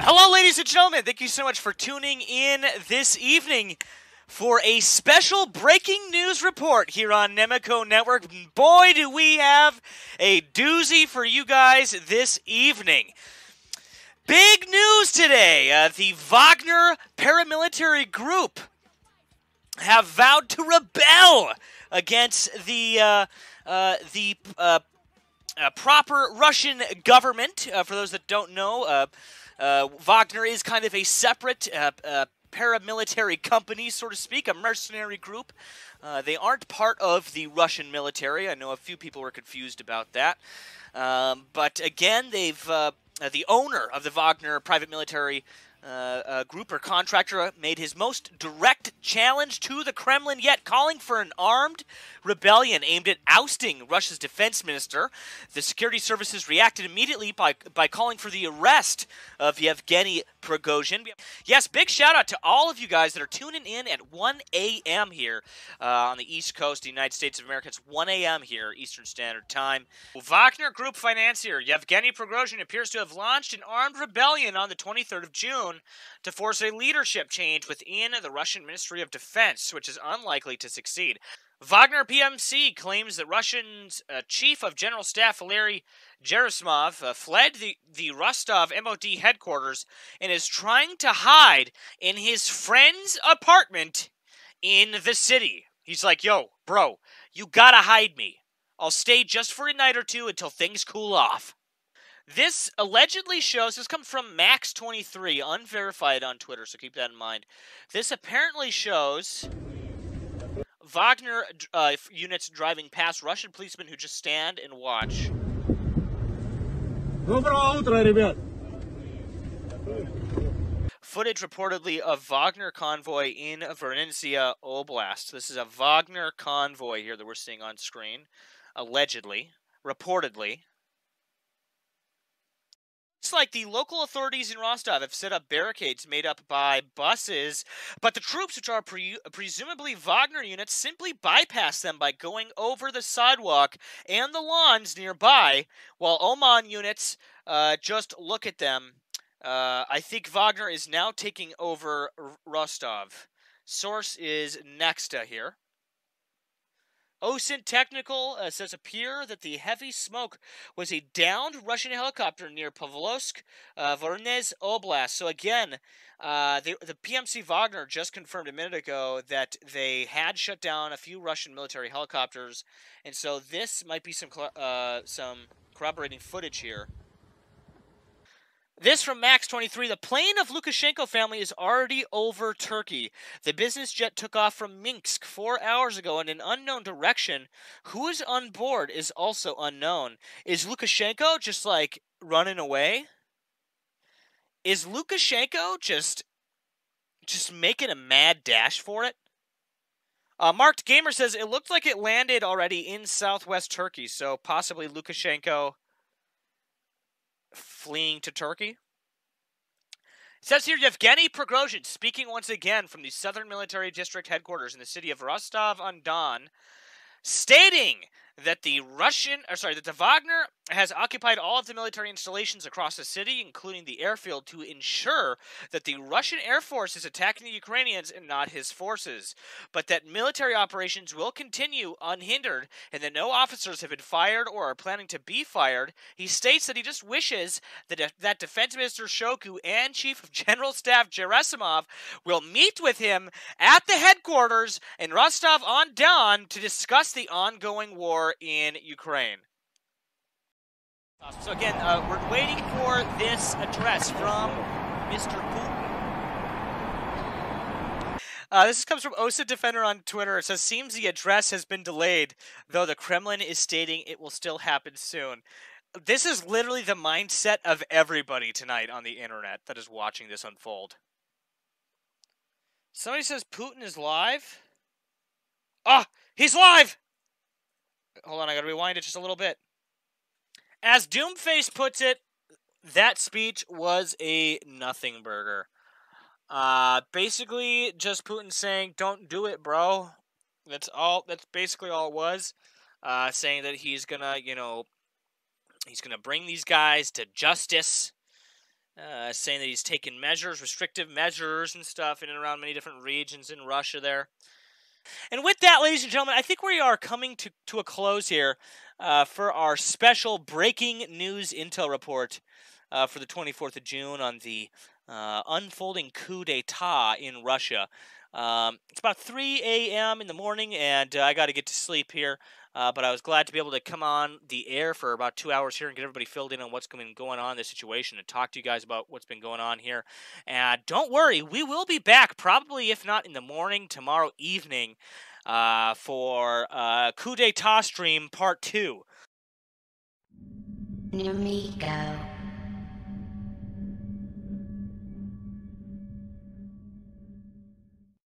Hello, ladies and gentlemen. Thank you so much for tuning in this evening for a special breaking news report here on Nemico Network. Boy, do we have a doozy for you guys this evening. Big news today. The Wagner paramilitary group have vowed to rebel against the proper Russian government. For those that don't know, Wagner is kind of a separate paramilitary company, so to speak, a mercenary group. They aren't part of the Russian military. I know a few people were confused about that. But again, they've the owner of the Wagner private military group or contractor made his most direct challenge to the Kremlin yet, calling for an armed rebellion aimed at ousting Russia's defense minister. The security services reacted immediately by calling for the arrest of Yevgeny Prigozhin. Yes, big shout out to all of you guys that are tuning in at 1 a.m. here on the East Coast of the United States of America. It's 1 a.m. here, Eastern Standard Time. Wagner Group financier Yevgeny Prigozhin appears to have launched an armed rebellion on the 23rd of June to force a leadership change within the Russian Ministry of Defense, which is unlikely to succeed. Wagner PMC claims that Russia's Chief of General Staff Valery Gerasimov fled the Rostov MOD headquarters and is trying to hide in his friend's apartment in the city. He's like, yo, bro, you gotta hide me. I'll stay just for a night or two until things cool off. This allegedly shows, this comes from Max23, unverified on Twitter, so keep that in mind. This apparently shows Wagner units driving past Russian policemen who just stand and watch. Доброе утро, ребят! Footage reportedly of Wagner convoy in Vernizia Oblast. This is a Wagner convoy here that we're seeing on screen. Allegedly. Reportedly. It's like the local authorities in Rostov have set up barricades made up by buses, but the troops, which are presumably Wagner units, simply bypass them by going over the sidewalk and the lawns nearby, while Oman units just look at them. I think Wagner is now taking over Rostov. Source is Nexta here. OSINT Technical says appear that the heavy smoke was a downed Russian helicopter near Pavlovsk, Voronezh Oblast. So again, the PMC Wagner just confirmed a minute ago that they had shut down a few Russian military helicopters, and so this might be some corroborating footage here. This from Max23. The plane of Lukashenko family is already over Turkey. The business jet took off from Minsk 4 hours ago in an unknown direction. Who is on board is also unknown. Is Lukashenko just, like, running away? Is Lukashenko just making a mad dash for it? Marked Gamer says it looked like it landed already in southwest Turkey, so possibly Lukashenko fleeing to Turkey. It says here, Yevgeny Prigozhin, speaking once again from the Southern Military District headquarters in the city of Rostov-on-Don, stating that the Wagner has occupied all of the military installations across the city, including the airfield, to ensure that the Russian Air Force is attacking the Ukrainians and not his forces, but that military operations will continue unhindered and that no officers have been fired or are planning to be fired. He states that he just wishes that Defense Minister Shoigu and Chief of General Staff Gerasimov will meet with him at the headquarters in Rostov-on-Don to discuss the ongoing war in Ukraine. So again, we're waiting for this address from Mr. Putin. This comes from OSINT Defender on Twitter. It says, seems the address has been delayed, though the Kremlin is stating it will still happen soon. This is literally the mindset of everybody tonight on the internet that is watching this unfold. Somebody says Putin is live. Ah, he's live! Hold on, I gotta rewind it just a little bit. As Doomface puts it, that speech was a nothing burger. Basically, just Putin saying, "Don't do it, bro." That's all. That's basically all it was. Saying that he's gonna, he's gonna bring these guys to justice. Saying that he's taken measures, restrictive measures and stuff in and around many different regions in Russia there. And with that, ladies and gentlemen, I think we are coming to a close here for our special breaking news intel report for the 24th of June on the unfolding coup d'etat in Russia. It's about 3 a.m. in the morning, and I got to get to sleep here. But I was glad to be able to come on the air for about 2 hours here and get everybody filled in on what's been going on in this situation and talk to you guys about what's been going on here. And don't worry, we will be back probably, if not in the morning, tomorrow evening for Coup d'etat stream part 2. Nemico.